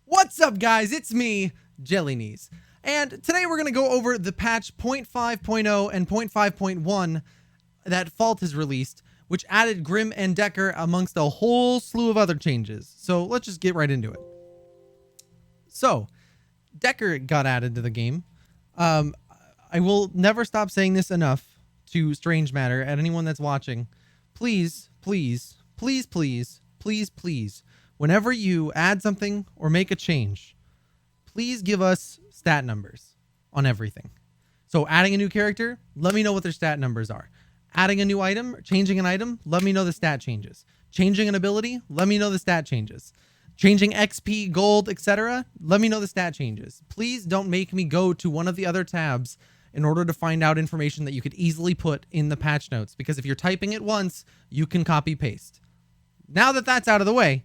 What's up, guys? It's me, JellyKnees. And today we're going to go over the patch 0.5.0 and 0.5.1 that Fault has released, which added Grim and Decker amongst a whole slew of other changes. So let's just get right into it. So, Decker got added to the game. I will never stop saying this enough to Strange Matter and anyone that's watching. Please, please, please, please, please, please, whenever you add something or make a change, please give us stat numbers on everything. So adding a new character, let me know what their stat numbers are. Adding a new item, changing an item, let me know the stat changes. Changing an ability, let me know the stat changes. Changing XP, gold, etc., let me know the stat changes. Please don't make me go to one of the other tabs in order to find out information that you could easily put in the patch notes, because if you're typing it once, you can copy paste. Now that that's out of the way,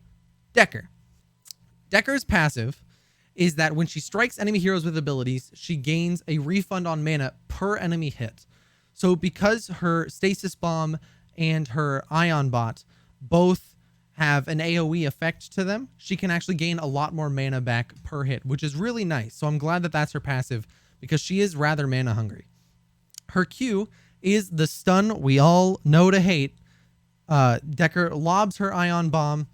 Decker. Decker's passive is that when she strikes enemy heroes with abilities, she gains a refund on mana per enemy hit. So because her Stasis Bomb and her Ion Bot both have an AoE effect to them, she can actually gain a lot more mana back per hit, which is really nice. So I'm glad that that's her passive, because she is rather mana hungry. Her Q is the stun we all know to hate. Decker lobs her Ion Bomb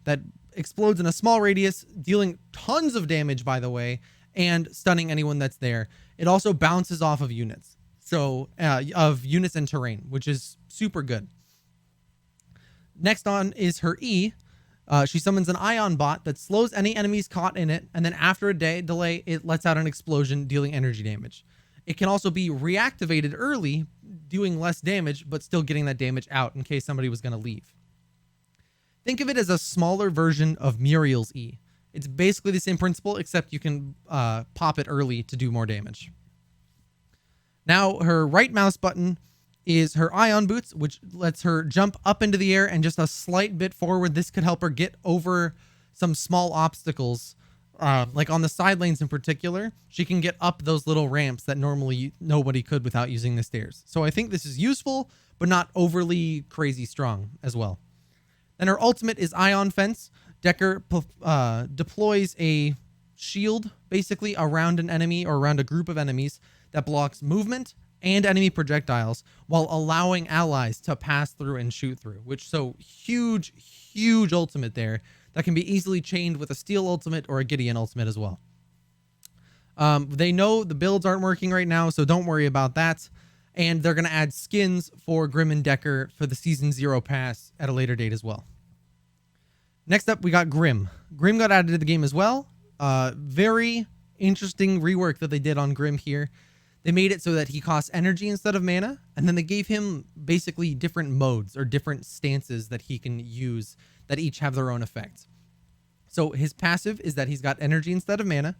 that explodes in a small radius, dealing tons of damage, by the way, and stunning anyone that's there. It also bounces off of units. So, of units and terrain, which is super good. Next on is her E. She summons an Ion Bot that slows any enemies caught in it, and then after a delay, it lets out an explosion, dealing energy damage. It can also be reactivated early, doing less damage, but still getting that damage out in case somebody was going to leave. Think of it as a smaller version of Muriel's E. It's basically the same principle, except you can pop it early to do more damage. Now, her right mouse button is her Ion Boots, which lets her jump up into the air and just a slight bit forward. This could help her get over some small obstacles, like on the side lanes in particular. She can get up those little ramps that normally nobody could without using the stairs. So I think this is useful, but not overly crazy strong as well. Then her ultimate is Ion Fence. Decker deploys a shield basically around an enemy or around a group of enemies that blocks movement and enemy projectiles while allowing allies to pass through and shoot through, which so huge ultimate there that can be easily chained with a Steel ultimate or a Gideon ultimate as well. They know the builds aren't working right now, so don't worry about that. And they're going to add skins for Grim and Decker for the Season 0 pass at a later date as well. Next up, we got Grim. Grim got added to the game as well. Very interesting rework that they did on Grim here. They made it so that he costs energy instead of mana, and then they gave him basically different modes or different stances that he can use that each have their own effects. So his passive is that he's got energy instead of mana,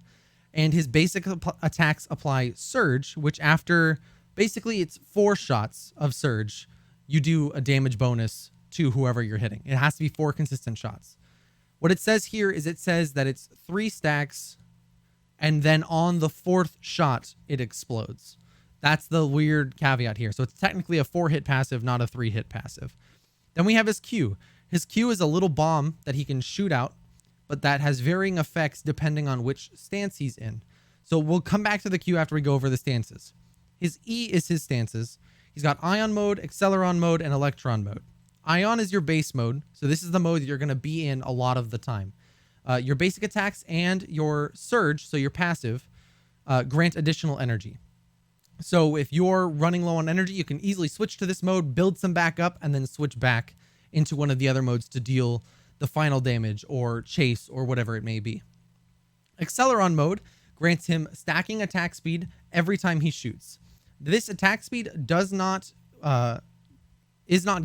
and his basic attacks apply Surge, which after basically it's 4 shots of Surge, you do a damage bonus to whoever you're hitting. It has to be 4 consistent shots. What it says here is it says that it's 3 stacks, and then on the 4th shot, it explodes. That's the weird caveat here. So it's technically a 4-hit passive, not a 3-hit passive. Then we have his Q. His Q is a little bomb that he can shoot out, but that has varying effects depending on which stance he's in. So we'll come back to the Q after we go over the stances. His E is his stances. He's got Ion mode, Acceleron mode, and Electron mode. Ion is your base mode, so this is the mode that you're going to be in a lot of the time. Your basic attacks and your Surge, so your passive, grant additional energy. So if you're running low on energy, you can easily switch to this mode, build some back up, and then switch back into one of the other modes to deal the final damage or chase or whatever it may be. Acceleron mode grants him stacking attack speed every time he shoots. This attack speed is not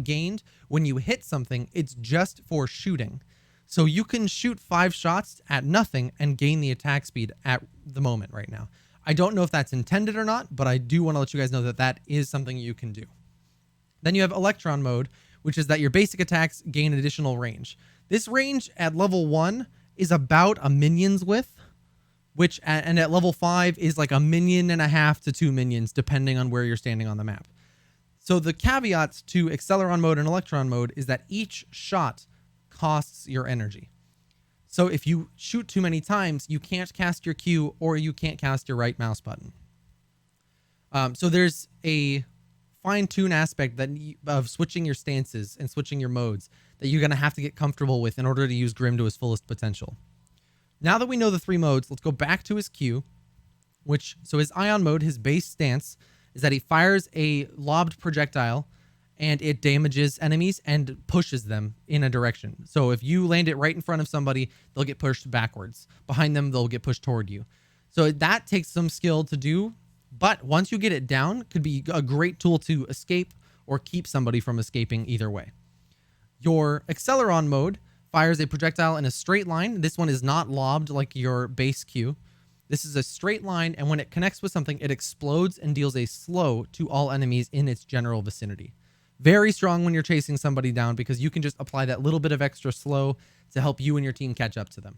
gained when you hit something, it's just for shooting. So you can shoot 5 shots at nothing and gain the attack speed at the moment right now. I don't know if that's intended or not, but I do want to let you guys know that that is something you can do. Then you have Electron mode, which is that your basic attacks gain additional range. This range at level 1 is about a minion's width, and at level 5 is like 1.5 minion to 2 minions, depending on where you're standing on the map. So the caveats to Acceleron mode and Electron mode is that each shot costs your energy. So if you shoot too many times, you can't cast your Q or you can't cast your right mouse button. So there's a fine-tune aspect of switching your stances and switching your modes that you're going to have to get comfortable with in order to use Grim to his fullest potential. Now that we know the 3 modes, let's go back to his Q, so his Ion mode, his base stance, is that he fires a lobbed projectile and it damages enemies and pushes them in a direction. So if you land it right in front of somebody, they'll get pushed backwards. Behind them, they'll get pushed toward you. So that takes some skill to do, but once you get it down, it could be a great tool to escape or keep somebody from escaping either way. Your Acceleron mode fires a projectile in a straight line. This one is not lobbed like your base Q. This is a straight line, and when it connects with something, it explodes and deals a slow to all enemies in its general vicinity. Very strong when you're chasing somebody down because you can just apply that little bit of extra slow to help you and your team catch up to them.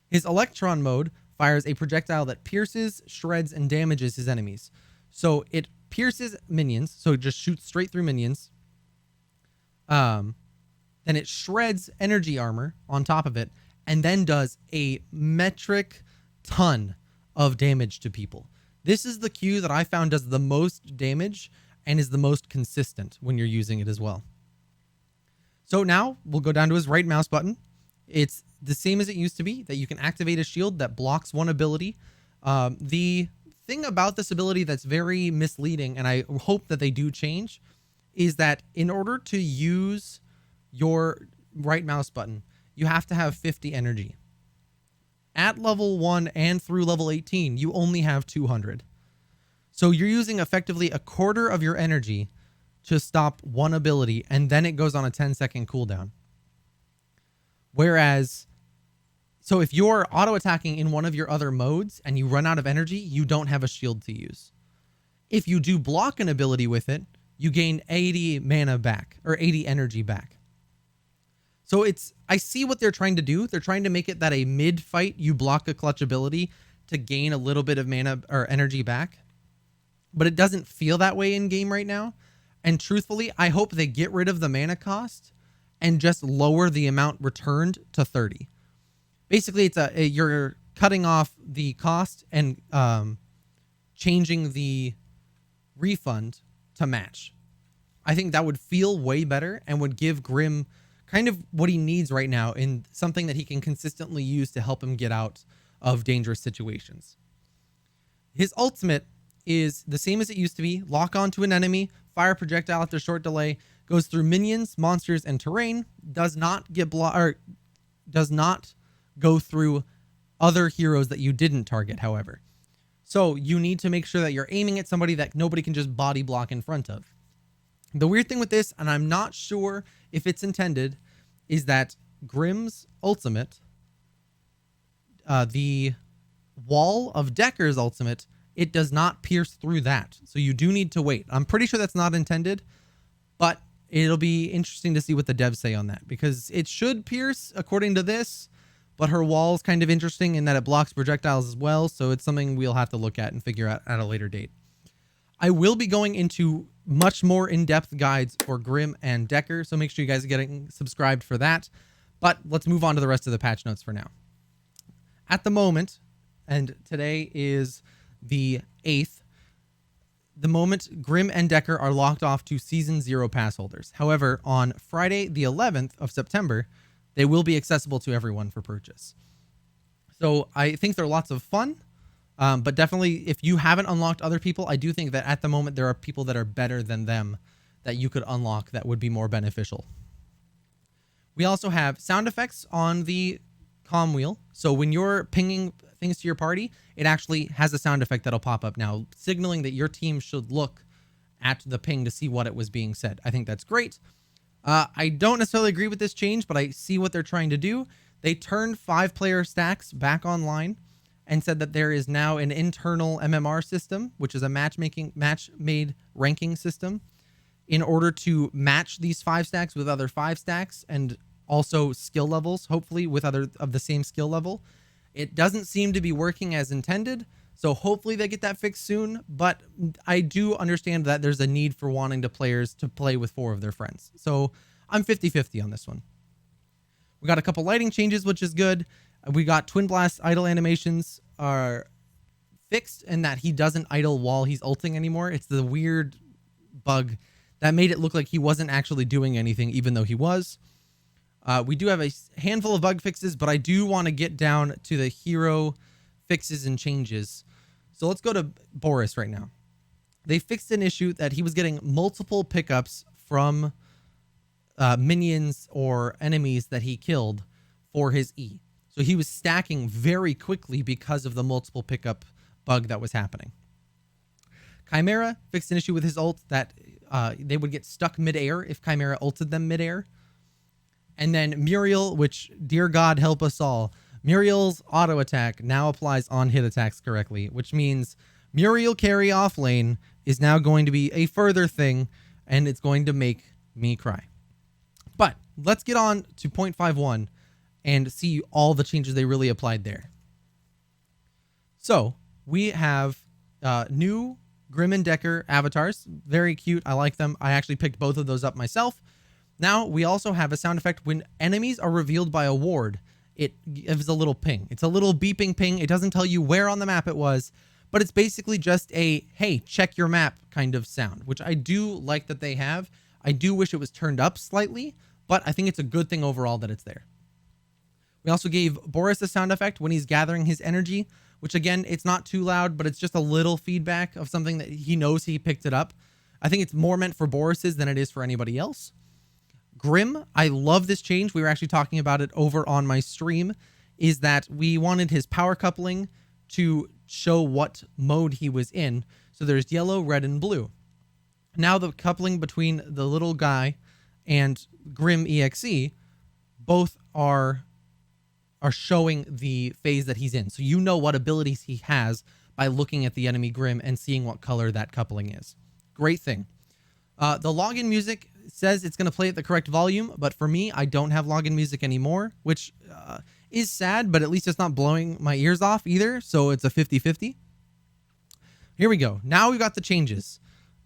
His Electron mode fires a projectile that pierces, shreds, and damages his enemies. So it pierces minions, so it just shoots straight through minions. Then it shreds energy armor on top of it, and then does a metric ton of damage to people. This is the Q that I found does the most damage and is the most consistent when you're using it as well. So now we'll go down to his right mouse button. It's the same as it used to be, that you can activate a shield that blocks one ability. The thing about this ability that's very misleading, and I hope that they do change, is that in order to use your right mouse button, you have to have 50 energy. At level 1 and through level 18, you only have 200. So you're using effectively a quarter of your energy to stop one ability, and then it goes on a 10-second cooldown. Whereas, so if you're auto-attacking in one of your other modes and you run out of energy, you don't have a shield to use. If you do block an ability with it, you gain 80 mana back, or 80 energy back. So I see what they're trying to do. They're trying to make it that a mid-fight you block a clutch ability to gain a little bit of mana or energy back. But it doesn't feel that way in game right now. And truthfully, I hope they get rid of the mana cost and just lower the amount returned to 30. Basically, it's you're cutting off the cost and changing the refund to match. I think that would feel way better and would give Grim kind of what he needs right now in something that he can consistently use to help him get out of dangerous situations. His ultimate is the same as it used to be. Lock onto an enemy, fire projectile after short delay, goes through minions, monsters, and terrain, does not go through other heroes that you didn't target, however. So you need to make sure that you're aiming at somebody that nobody can just body block in front of. The weird thing with this, and I'm not sure if it's intended, is that Grim's ultimate, the wall of Decker's ultimate, it does not pierce through that. So you do need to wait. I'm pretty sure that's not intended, but it'll be interesting to see what the devs say on that, because it should pierce according to this, but her wall is kind of interesting in that it blocks projectiles as well. So it's something we'll have to look at and figure out at a later date. I will be going into much more in-depth guides for Grim and Decker, so make sure you guys are getting subscribed for that. But let's move on to the rest of the patch notes for now. At the moment, and today is the 8th, the moment Grim and Decker are locked off to Season 0 pass holders. However, on Friday, the 11th of September, they will be accessible to everyone for purchase. So I think they're lots of fun. But definitely, if you haven't unlocked other people, I do think that at the moment there are people that are better than them that you could unlock that would be more beneficial. We also have sound effects on the comm wheel. So when you're pinging things to your party, it actually has a sound effect that'll pop up now, signaling that your team should look at the ping to see what it was being said. I think that's great. I don't necessarily agree with this change, but I see what they're trying to do. They turned 5-player stacks back online and said that there is now an internal MMR system, which is a match-made ranking system, in order to match these 5 stacks with other 5 stacks and also skill levels, hopefully with other of the same skill level. It doesn't seem to be working as intended, so hopefully they get that fixed soon, but I do understand that there's a need for wanting players to play with 4 of their friends. So I'm 50-50 on this one. We got a couple lighting changes, which is good. We got Twin Blast idle animations are fixed in that he doesn't idle while he's ulting anymore. It's the weird bug that made it look like he wasn't actually doing anything, even though he was. We do have a handful of bug fixes, but I do want to get down to the hero fixes and changes. So let's go to Boris right now. They fixed an issue that he was getting multiple pickups from minions or enemies that he killed for his E. So he was stacking very quickly because of the multiple pickup bug that was happening. Chimera fixed an issue with his ult that they would get stuck midair if Chimera ulted them midair. And then Muriel, which, dear God help us all, Muriel's auto attack now applies on hit attacks correctly, which means Muriel carry off lane is now going to be a further thing, and it's going to make me cry. But let's get on to 0.51 and see all the changes they really applied there. So we have new Grim and Decker avatars. Very cute. I like them. I actually picked both of those up myself. Now we also have a sound effect when enemies are revealed by a ward. It gives a little ping. It's a little beeping ping. It doesn't tell you where on the map it was, but it's basically just a, hey, check your map kind of sound, which I do like that they have. I do wish it was turned up slightly, but I think it's a good thing overall that it's there. We also gave Boris a sound effect when he's gathering his energy, which again, it's not too loud, but it's just a little feedback of something that he knows he picked it up. I think it's more meant for Boris's than it is for anybody else. Grim, I love this change. We were actually talking about it over on my stream, is that we wanted his power coupling to show what mode he was in. So there's yellow, red, and blue. Now the coupling between the little guy and Grim EXE, both are showing the phase that he's in. So you know what abilities he has by looking at the enemy Grim and seeing what color that coupling is. Great thing. The login music says it's going to play at the correct volume, but for me, I don't have login music anymore, which is sad, but at least it's not blowing my ears off either, so it's a 50-50. Here we go. Now we've got the changes,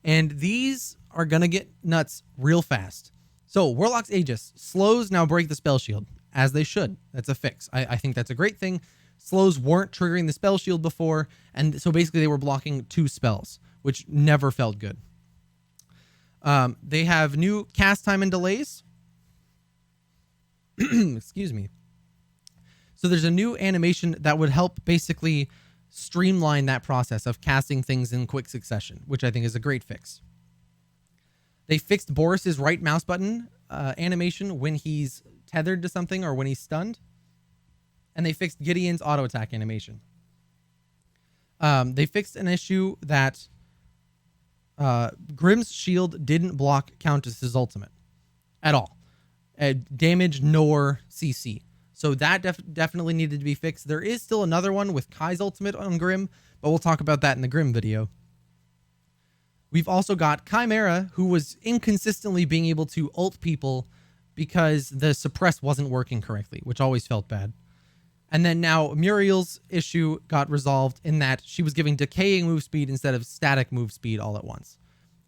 and these are going to get nuts real fast. So Warlock's Aegis, slows now break the spell shield, as they should. That's a fix. I think that's a great thing. Slows weren't triggering the spell shield before, and so basically they were blocking 2 spells, which never felt good. They have new cast time and delays. Excuse me. So there's a new animation that would help basically streamline that process of casting things in quick succession, which I think is a great fix. They fixed Boris's right mouse button animation when he's tethered to something or when he's stunned. And they fixed Gideon's auto attack animation. They fixed an issue that Grim's shield didn't block Countess's ultimate at all. Damage nor CC. So that definitely needed to be fixed. There is still another one with Kai's ultimate on Grim, but we'll talk about that in the Grim video. We've also got Chimera, who was inconsistently being able to ult people because the suppress wasn't working correctly, which always felt bad. And then now Muriel's issue got resolved in that she was giving decaying move speed instead of static move speed all at once.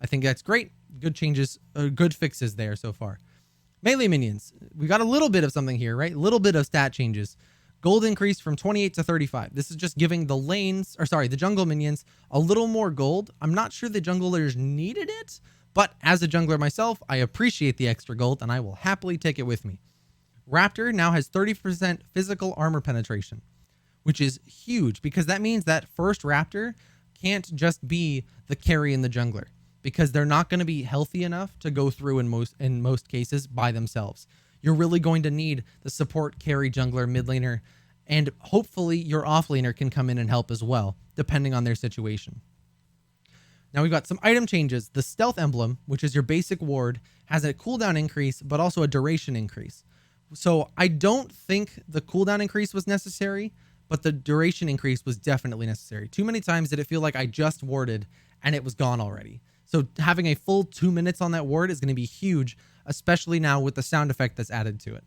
I think that's great. Good changes, good fixes there so far. Melee minions. We got a little bit of something here, right? A little bit of stat changes. Gold increased from 28 to 35. This is just giving the jungle minions a little more gold. I'm not sure the junglers needed it, but as a jungler myself, I appreciate the extra gold and I will happily take it with me. Raptor now has 30% physical armor penetration, which is huge because that means that first Raptor can't just be the carry in the jungler because they're not going to be healthy enough to go through in most cases by themselves. You're really going to need the support carry jungler mid laner, and hopefully your offlaner can come in and help as well, depending on their situation. Now we've got some item changes. The stealth emblem, which is your basic ward, has a cooldown increase, but also a duration increase. So I don't think the cooldown increase was necessary, but the duration increase was definitely necessary. Too many times did it feel like I just warded and it was gone already. So having a full 2 minutes on that ward is going to be huge, especially now with the sound effect that's added to it.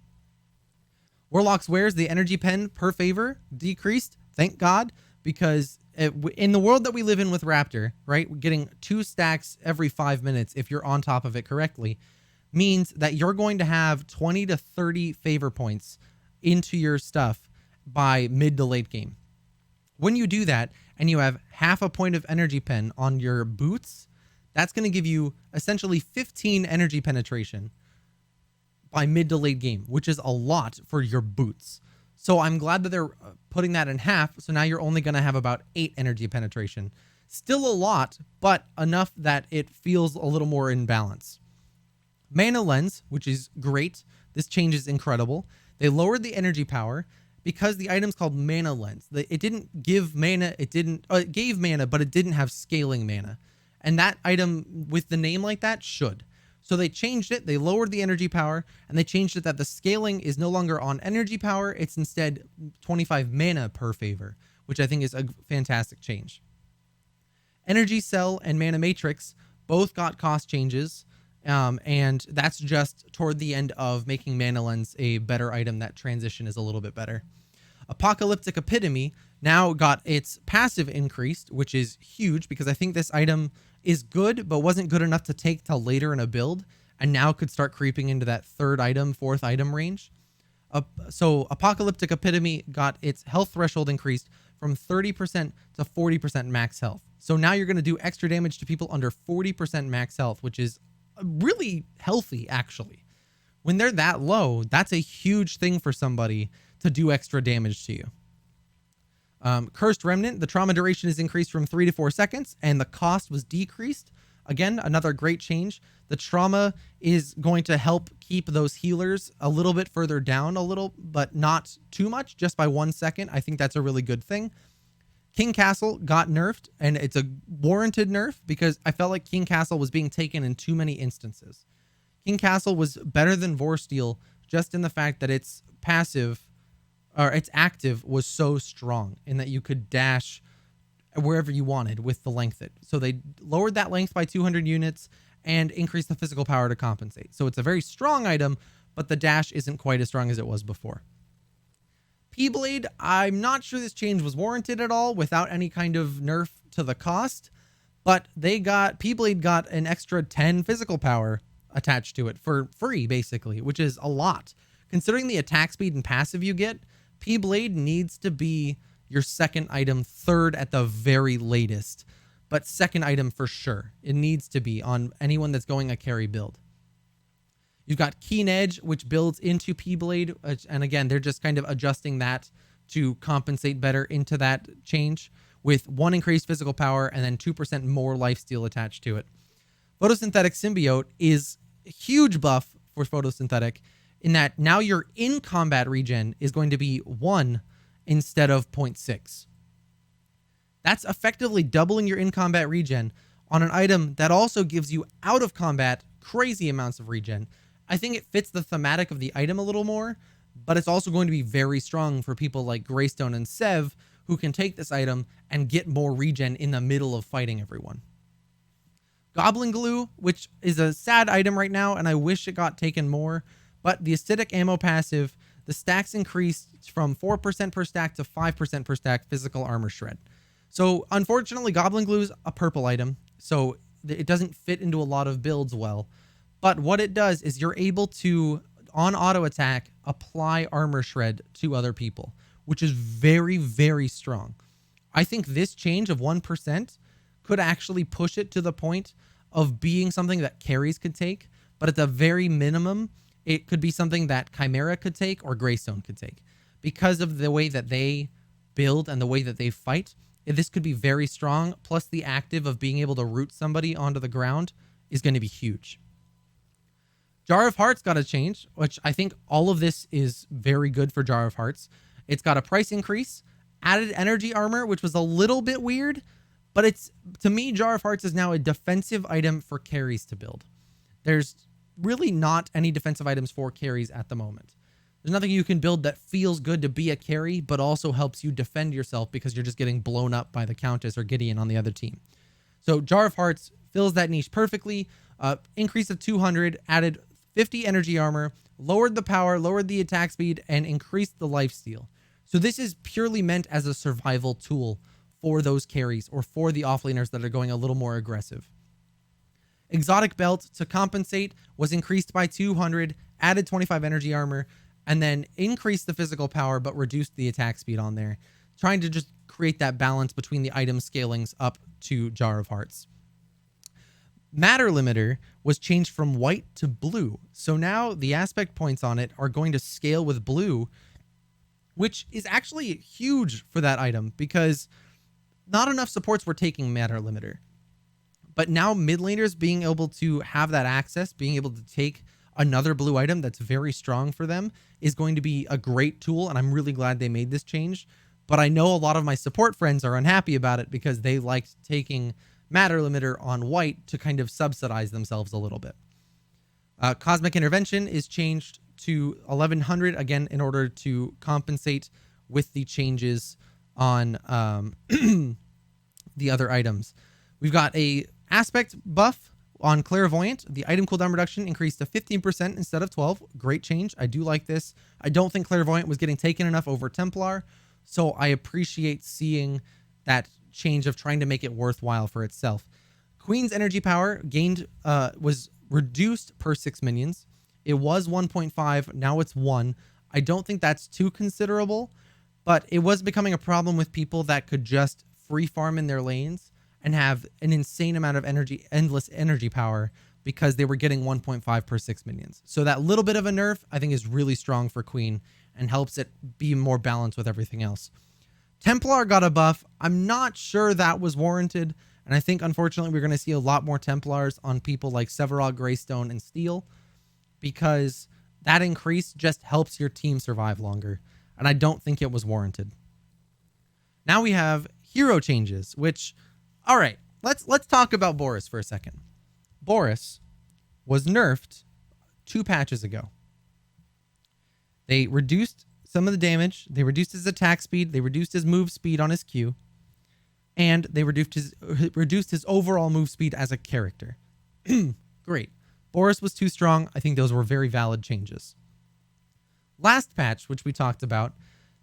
Warlock's wares, the energy pen per favor decreased, thank God, because in the world that we live in with Raptor, right, getting 2 stacks every 5 minutes if you're on top of it correctly, means that you're going to have 20 to 30 favor points into your stuff by mid to late game. When you do that and you have half a point of energy pen on your boots, that's going to give you essentially 15 energy penetration by mid to late game, which is a lot for your boots. So I'm glad that they're putting that in half. So now you're only going to have about 8 energy penetration. Still a lot, but enough that it feels a little more in balance. Mana Lens, which is great. This change is incredible. They lowered the energy power because the item's called Mana Lens. It didn't give mana. It gave mana, but it didn't have scaling mana. And that item with the name like that should. So they changed it. They lowered the energy power, and they changed it that the scaling is no longer on energy power. It's instead 25 mana per favor, which I think is a fantastic change. Energy Cell and Mana Matrix both got cost changes, and that's just toward the end of making Mana Lens a better item. That transition is a little bit better. Apocalyptic Epitome now got its passive increased, which is huge because I think this item is good, but wasn't good enough to take till later in a build, and now could start creeping into that third item, fourth item range. So Apocalyptic Epitome got its health threshold increased from 30% to 40% max health. So now you're going to do extra damage to people under 40% max health, which is really healthy, actually. When they're that low, that's a huge thing for somebody to do extra damage to you. Cursed Remnant, the trauma duration is increased from 3 to 4 seconds, and the cost was decreased. Again, another great change. The trauma is going to help keep those healers a little bit further down but not too much, just by 1 second. I think that's a really good thing. King Castle got nerfed, and it's a warranted nerf because I felt like King Castle was being taken in too many instances. King Castle was better than Vorsteel just in the fact that its passive, or its active, was so strong in that you could dash wherever you wanted with the length. So they lowered that length by 200 units and increased the physical power to compensate. So it's a very strong item, but the dash isn't quite as strong as it was before. P-Blade, I'm not sure this change was warranted at all without any kind of nerf to the cost, but P-Blade got an extra 10 physical power attached to it for free, basically, which is a lot. Considering the attack speed and passive you get, P-Blade needs to be your second item, third at the very latest, but second item for sure. It needs to be on anyone that's going a carry build. You've got Keen Edge, which builds into P-Blade, and again, they're just kind of adjusting that to compensate better into that change with 1 increased physical power and then 2% more lifesteal attached to it. Photosynthetic Symbiote is a huge buff for Photosynthetic in that now your in-combat regen is going to be 1 instead of 0.6. That's effectively doubling your in-combat regen on an item that also gives you out-of-combat crazy amounts of regen. I think it fits the thematic of the item a little more, but it's also going to be very strong for people like Greystone and Sev, who can take this item and get more regen in the middle of fighting everyone. Goblin Glue, which is a sad item right now, and I wish it got taken more, but the acidic ammo passive, the stacks increased from 4% per stack to 5% per stack physical armor shred. So unfortunately, Goblin Glue is a purple item, so it doesn't fit into a lot of builds well. But what it does is you're able to, on auto attack, apply armor shred to other people, which is very, very strong. I think this change of 1% could actually push it to the point of being something that carries could take, but at the very minimum, it could be something that Chimera could take or Greystone could take. Because of the way that they build and the way that they fight, this could be very strong, plus the active of being able to root somebody onto the ground is going to be huge. Jar of Hearts got a change, which I think all of this is very good for Jar of Hearts. It's got a price increase, added energy armor, which was a little bit weird, but it's, to me, Jar of Hearts is now a defensive item for carries to build. There's really not any defensive items for carries at the moment. There's nothing you can build that feels good to be a carry, but also helps you defend yourself because you're just getting blown up by the Countess or Gideon on the other team. So Jar of Hearts fills that niche perfectly. Increase of 200, added 50 energy armor, lowered the power, lowered the attack speed, and increased the lifesteal. So this is purely meant as a survival tool for those carries or for the offlaners that are going a little more aggressive. Exotic Belt, to compensate, was increased by 200, added 25 energy armor, and then increased the physical power but reduced the attack speed on there, trying to just create that balance between the item scalings up to Jar of Hearts. Matter limiter was changed from white to blue, so now the aspect points on it are going to scale with blue, which is actually huge for that item because not enough supports were taking matter limiter. But now mid laners being able to have that access, being able to take another blue item that's very strong for them is going to be a great tool, and I'm really glad they made this change. But I know a lot of my support friends are unhappy about it because they liked taking matter limiter on white to kind of subsidize themselves a little bit. Cosmic Intervention is changed to 1100 again in order to compensate with the changes on the other items. We've got a aspect buff on Clairvoyant. The item cooldown reduction increased to 15% instead of 12. Great change. I do like this. I don't think Clairvoyant was getting taken enough over Templar, so I appreciate seeing that change of trying to make it worthwhile for itself. Queen's energy power gained was reduced per 6 minions. It was 1.5, now it's 1. I don't think that's too considerable, but it was becoming a problem with people that could just free farm in their lanes and have an insane amount of energy, endless energy power, because they were getting 1.5 per 6 minions. So that little bit of a nerf, I think, is really strong for Queen and helps it be more balanced with everything else. Templar got a buff. I'm not sure that was warranted, and I think, unfortunately, we're going to see a lot more Templars on people like Sevarog, Greystone, and Steel, because that increase just helps your team survive longer, and I don't think it was warranted. Now we have hero changes, which, all right, let's talk about Boris for a second. Boris was nerfed 2 patches ago. They reduced some of the damage, they reduced his attack speed, they reduced his move speed on his Q, and they reduced his overall move speed as a character. Great. Boris was too strong. I think those were very valid changes. Last patch, which we talked about,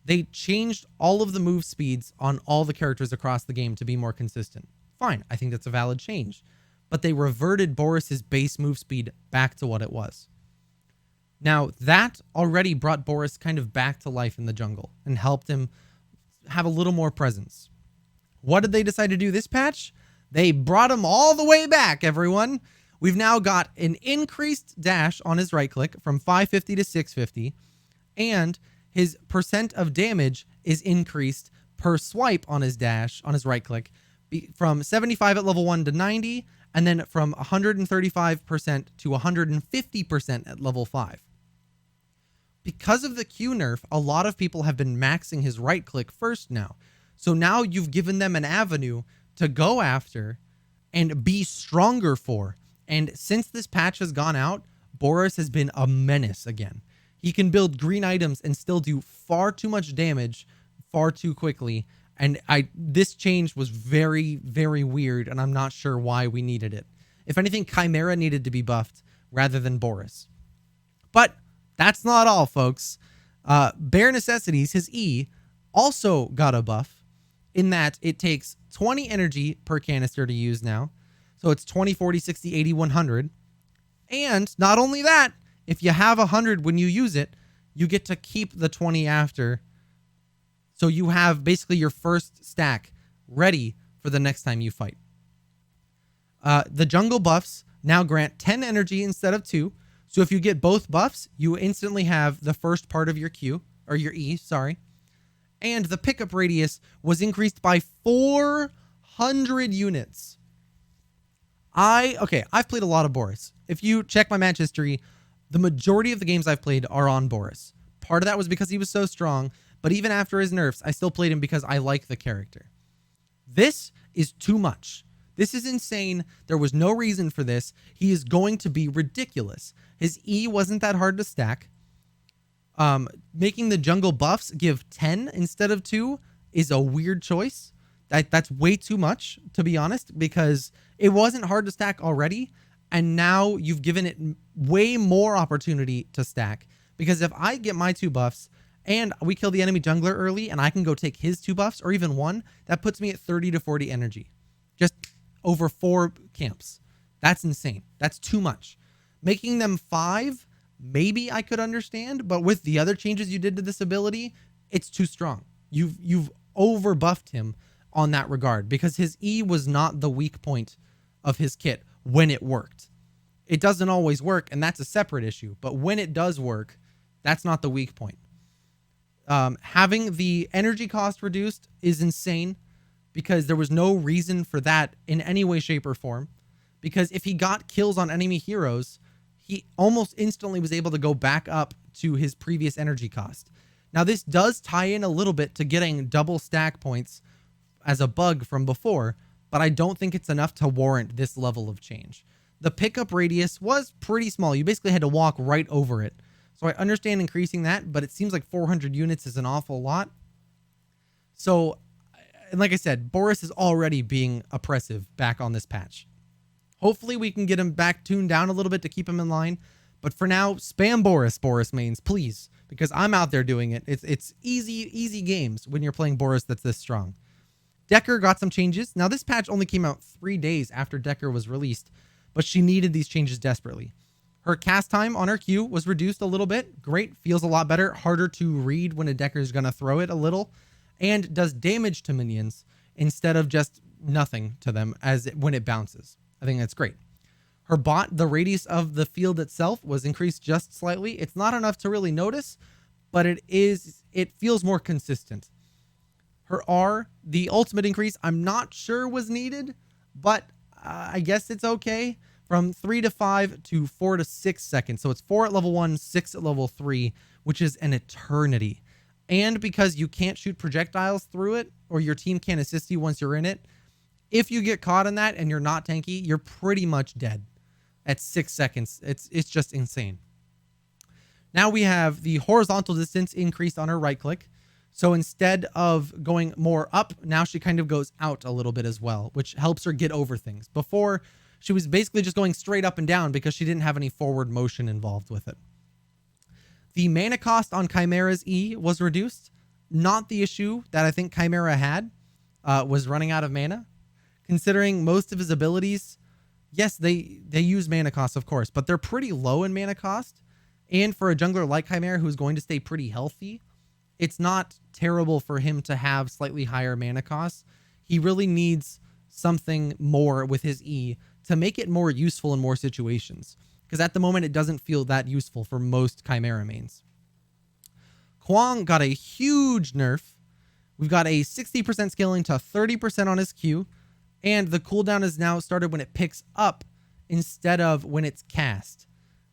they changed all of the move speeds on all the characters across the game to be more consistent. Fine, I think that's a valid change. But they reverted Boris's base move speed back to what it was. Now, that already brought Boris kind of back to life in the jungle and helped him have a little more presence. What did they decide to do this patch? They brought him all the way back, everyone. We've now got an increased dash on his right click from 550 to 650, and his percent of damage is increased per swipe on his dash, on his right click, from 75 at level 1 to 90, and then from 135% to 150% at level 5. Because of the Q nerf, a lot of people have been maxing his right click first now. So now you've given them an avenue to go after and be stronger for. And since this patch has gone out, Boris has been a menace again. He can build green items and still do far too much damage far too quickly. And this change was very, very weird, and I'm not sure why we needed it. If anything, Chimera needed to be buffed rather than Boris. But that's not all, folks. Bare Necessities, his E, also got a buff in that it takes 20 energy per canister to use now. So it's 20, 40, 60, 80, 100. And not only that, if you have 100 when you use it, you get to keep the 20 after. So you have basically your first stack ready for the next time you fight. The jungle buffs now grant 10 energy instead of 2. So if you get both buffs, you instantly have the first part of your Q, or your E, sorry. And the pickup radius was increased by 400 units. I've played a lot of Boris. If you check my match history, the majority of the games I've played are on Boris. Part of that was because he was so strong, but even after his nerfs, I still played him because I like the character. This is too much. This is insane. There was no reason for this. He is going to be ridiculous. His E wasn't that hard to stack. Making the jungle buffs give 10 instead of 2 is a weird choice. That's way too much, to be honest, because it wasn't hard to stack already, and now you've given it way more opportunity to stack. Because if I get my 2 buffs, and we kill the enemy jungler early, and I can go take his 2 buffs, or even 1, that puts me at 30 to 40 energy. Just over 4 camps. That's insane. That's too much. Making them 5, maybe I could understand, but with the other changes you did to this ability, it's too strong. You've over buffed him on that regard, because his E was not the weak point of his kit when it worked. It doesn't always work, and that's a separate issue. But when it does work, that's not the weak point. Having the energy cost reduced is insane, because there was no reason for that in any way, shape, or form. Because if he got kills on enemy heroes, he almost instantly was able to go back up to his previous energy cost. Now, this does tie in a little bit to getting double stack points as a bug from before, but I don't think it's enough to warrant this level of change. The pickup radius was pretty small. You basically had to walk right over it. So I understand increasing that, but it seems like 400 units is an awful lot. So, and like I said, Boris is already being oppressive back on this patch. Hopefully we can get him back tuned down a little bit to keep him in line. But for now, spam Boris mains, please, because I'm out there doing it. It's easy games when you're playing Boris that's this strong. Decker got some changes. Now, this patch only came out 3 days after Decker was released, but she needed these changes desperately. Her cast time on her Q was reduced a little bit. Great, feels a lot better, harder to read when a Decker is going to throw it a little, and does damage to minions instead of just nothing to them when it bounces. I think that's great. Her bot, the radius of the field itself was increased just slightly. It's not enough to really notice, but it feels more consistent. Her R, the ultimate increase, I'm not sure was needed, but I guess it's okay. From 3 to 5 to 4 to 6 seconds. So it's 4 at level 1, 6 at level 3, which is an eternity. And because you can't shoot projectiles through it, or your team can't assist you once you're in it, if you get caught in that and you're not tanky, you're pretty much dead at 6 seconds. It's just insane. Now we have the horizontal distance increased on her right click. So instead of going more up, now she kind of goes out a little bit as well, which helps her get over things. Before, she was basically just going straight up and down because she didn't have any forward motion involved with it. The mana cost on Chimera's E was reduced. Not the issue that I think Chimera had, was running out of mana. Considering most of his abilities, yes, they use mana cost, of course, but they're pretty low in mana cost. And for a jungler like Chimera who's going to stay pretty healthy, it's not terrible for him to have slightly higher mana costs. He really needs something more with his E to make it more useful in more situations. Because at the moment, it doesn't feel that useful for most Chimera mains. Kwang got a huge nerf. We've got a 60% scaling to 30% on his Q. And the cooldown is now started when it picks up instead of when it's cast.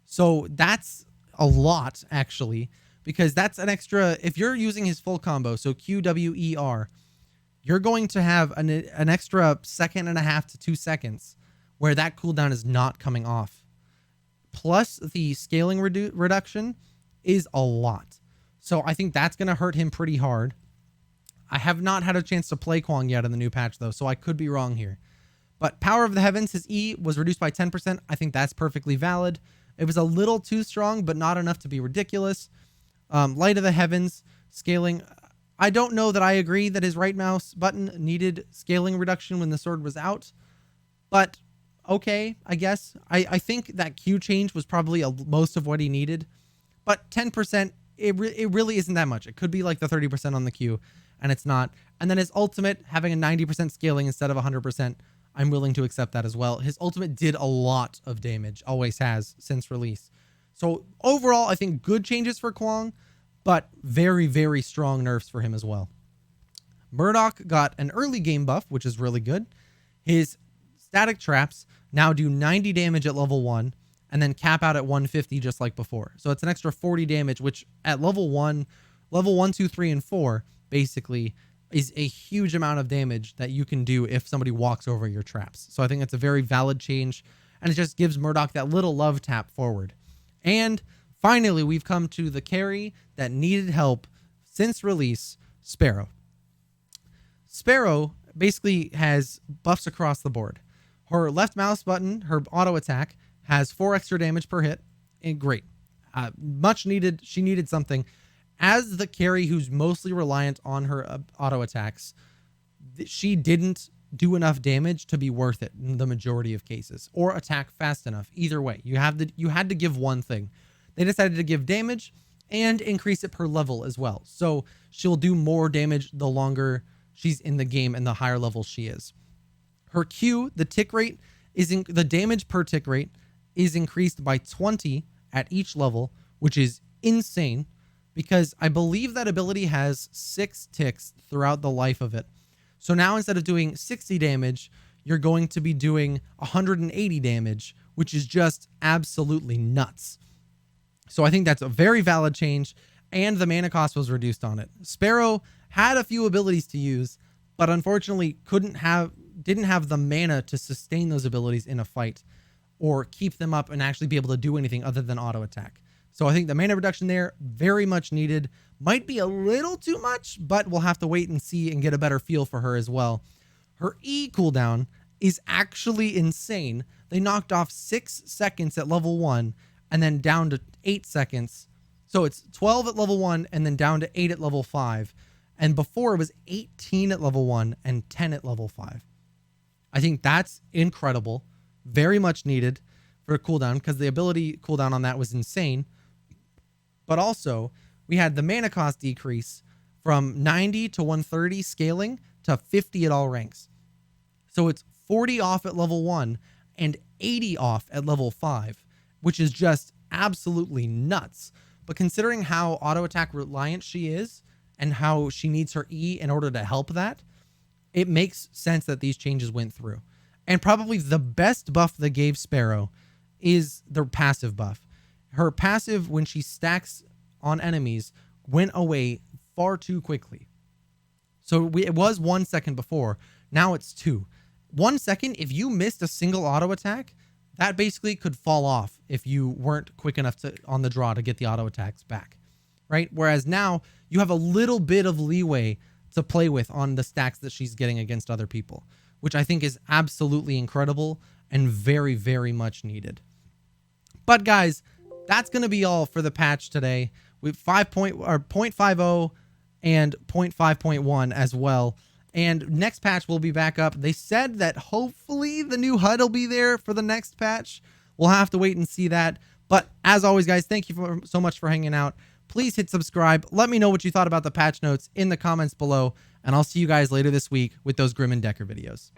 So that's a lot, actually. Because that's an extra, if you're using his full combo, so QWER, you're going to have an extra 1.5 to 2 seconds where that cooldown is not coming off. Plus the scaling reduction is a lot. So I think that's going to hurt him pretty hard. I have not had a chance to play Kwang yet in the new patch though, so I could be wrong here. But Power of the Heavens, his E was reduced by 10%. I think that's perfectly valid. It was a little too strong, but not enough to be ridiculous. Light of the Heavens, scaling. I don't know that I agree that his right mouse button needed scaling reduction when the sword was out, but okay, I guess. I think that Q change was probably most of what he needed, but 10%, it really isn't that much. It could be like the 30% on the Q, and it's not. And then his ultimate, having a 90% scaling instead of 100%, I'm willing to accept that as well. His ultimate did a lot of damage, always has since release. So overall, I think good changes for Kwang, but very, very strong nerfs for him as well. Murdoch got an early game buff, which is really good. His static traps now do 90 damage at level 1 and then cap out at 150 just like before. So it's an extra 40 damage, which at level 1, 2, 3, and 4, basically is a huge amount of damage that you can do if somebody walks over your traps. So I think it's a very valid change, and it just gives Murdoch that little love tap forward. And finally, we've come to the carry that needed help since release, Sparrow. Sparrow basically has buffs across the board. Her left mouse button, her auto attack, has 4 extra damage per hit. And great. Much needed. She needed something. As the carry who's mostly reliant on her auto attacks, she didn't do enough damage to be worth it in the majority of cases, or attack fast enough. Either way, you had to give one thing. They decided to give damage and increase it per level as well. So she'll do more damage the longer she's in the game and the higher level she is. Her Q, the tick rate, the damage per tick rate is increased by 20 at each level, which is insane because I believe that ability has 6 ticks throughout the life of it. So now instead of doing 60 damage, you're going to be doing 180 damage, which is just absolutely nuts. So I think that's a very valid change, and the mana cost was reduced on it. Sparrow had a few abilities to use, but unfortunately didn't have the mana to sustain those abilities in a fight or keep them up and actually be able to do anything other than auto attack. So I think the mana reduction there, very much needed. Might be a little too much, but we'll have to wait and see and get a better feel for her as well. Her E cooldown is actually insane. They knocked off 6 seconds at level 1 and then down to 8 seconds. So it's 12 at level 1 and then down to 8 at level 5. And before it was 18 at level 1 and 10 at level 5. I think that's incredible. Very much needed for a cooldown because the ability cooldown on that was insane. But also, we had the mana cost decrease from 90 to 130 scaling to 50 at all ranks. So it's 40 off at level 1 and 80 off at level 5, which is just absolutely nuts. But considering how auto attack reliant she is and how she needs her E in order to help that, it makes sense that these changes went through. And probably the best buff they gave Sparrow is the passive buff. Her passive, when she stacks on enemies, went away far too quickly. So it was 1 second before. Now it's 2. 1 second, if you missed a single auto attack, that basically could fall off if you weren't quick enough on the draw to get the auto attacks back, right? Whereas now you have a little bit of leeway to play with on the stacks that she's getting against other people, which I think is absolutely incredible and very, very much needed. But guys, that's going to be all for the patch today. We have 0.50 and 0.5.1 as well. And next patch will be back up. They said that hopefully the new HUD will be there for the next patch. We'll have to wait and see that. But as always, guys, thank you so much for hanging out. Please hit subscribe. Let me know what you thought about the patch notes in the comments below. And I'll see you guys later this week with those Grim and Decker videos.